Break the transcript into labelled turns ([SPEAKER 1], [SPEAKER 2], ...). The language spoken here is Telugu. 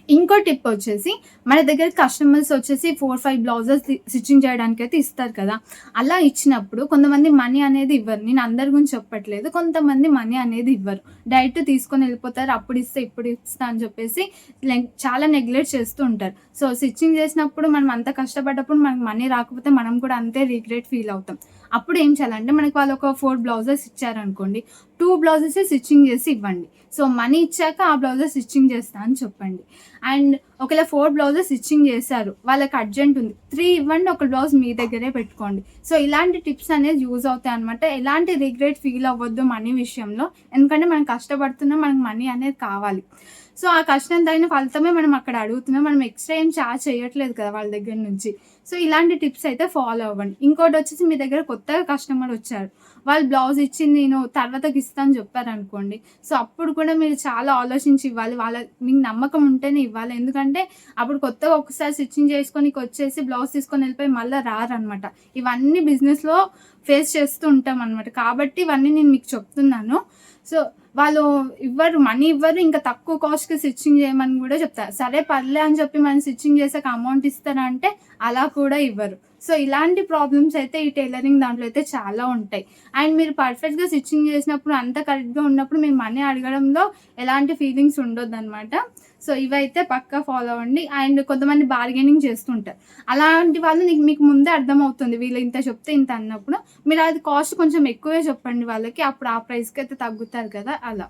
[SPEAKER 1] ఇంకో టిప్ వచ్చేసి, మన దగ్గర కస్టమర్స్ వచ్చేసి 4, 5 బ్లౌజెస్ స్టిచ్చింగ్ చేయడానికైతే ఇస్తారు కదా! అలా ఇచ్చినప్పుడు కొంతమంది మనీ అనేది ఇవ్వరు. నేను అందరి గురించి చెప్పట్లేదు. కొంతమంది మనీ అనేది ఇవ్వరు. డైరెక్ట్ తీసుకొని ఎళ్ళిపోతారు. అప్పుడు ఇస్తా, ఇప్పుడు ఇస్తా అని చెప్పేసి చాలా నెగ్లెక్ట్ చేస్తూ ఉంటారు. సో, స్టిచ్చింగ్ చేసినప్పుడు మనం అంత కష్టపడ్డప్పుడు మనకు మనీ రాకపోతే మనం కూడా అంతే రిగ్రెట్ ఫీల్ అవుతాం. అప్పుడు ఏం చేయాలంటే మనకి వాళ్ళు ఒక 4 బ్లౌజెస్ ఇచ్చారనుకోండి. 2 బ్లౌజెసే స్టిచ్చింగ్ చేసి ఇవ్వండి. సో, మనీ ఇచ్చాక ఆ బ్లౌజెస్ స్టిచ్చింగ్ చేస్తా అని చెప్పండి. అండ్ ఒకవేళ 4 బ్లౌజెస్ స్టిచ్చింగ్ చేశారు. వాళ్ళకి అర్జెంట్ ఉంది. 3 ఇవ్వండి. ఒక బ్లౌజ్ మీ దగ్గరే పెట్టుకోండి. సో, ఇలాంటి టిప్స్ అనేది యూజ్ అవుతాయన్నమాట. ఎలాంటి రిగ్రెట్ ఫీల్ అవ్వద్దు మనీ విషయంలో. ఎందుకంటే మనం కష్టపడుతున్నాం. మనకు మనీ అనేది కావాలి. సో, ఆ కష్టం తగిన ఫలితమే మనం అక్కడ అడుగుతున్నాం. మనం ఎక్స్‌ట్రా ఏం చార్జ్ చేయట్లేదు కదా! వాళ్ళ దగ్గర నుంచి. సో, ఇలాంటి టిప్స్ అయితే ఫాలో అవ్వండి. ఇంకోటొచ్చేసి మీ దగ్గర కొత్తగా కస్టమర్ వచ్చారు. వాళ్ళు బ్లౌజ్ ఇచ్చింది నేను తర్వాతకి ఇస్తా అని చెప్పారనుకోండి. సో, అప్పుడు కూడా మీరు చాలా ఆలోచించి ఇవ్వాలి. మీకు నమ్మకం ఉంటేనే ఇవ్వాలి. ఎందుకంటే అప్పుడు కొత్తగా ఒకసారి స్టిచ్చింగ్ చేసుకొనికొచ్చేసి బ్లౌజ్ తీసుకొని వెళ్ళిపోయి మళ్ళా రారనమాట. ఇవన్నీ బిజినెస్‌లో ఫేస్ చేస్తూ ఉంటామనమాట. కాబట్టి ఇవన్నీ నేను మీకు చెప్తున్నాను. సో, వాళ్ళు మనీ ఇవ్వరు. ఇంకా తక్కువ కాస్ట్‌కి స్టిచ్చింగ్ చేయమని గూడా చెప్తారు. సరే పర్లే అని చెప్పి మనం స్టిచ్చింగ్ చేసాక అమౌంట్ ఇస్తారా అంటే అలా కూడా ఇవ్వరు. సో, ఇలాంటి ప్రాబ్లమ్స్ అయితే ఈ టైలరింగ్ దాంట్లో అయితే చాలా ఉంటాయి. అండ్ మీరు పర్ఫెక్ట్‌గా స్టిచ్చింగ్ చేసినప్పుడు అంతా కరెక్ట్‌గా ఉన్నప్పుడు మీరు మనీ అడగడంలో ఎలాంటి ఫీలింగ్స్ ఉండొద్దనమాట. సో, ఇవైతే పక్కా ఫాలో అవ్వండి. అండ్ కొంతమంది బార్గెనింగ్ చేస్తుంటారు. అలాంటి వాళ్ళు మీకు ముందే అర్థమవుతుంది. వీళ్ళు ఇంత చెప్తే ఇంత అన్నప్పుడు మీరు అది కాస్ట్ కొంచెం ఎక్కువే చెప్పండి వాళ్ళకి. అప్పుడు ఆ ప్రైస్‌కైతే తగ్గుతారు కదా! అలా.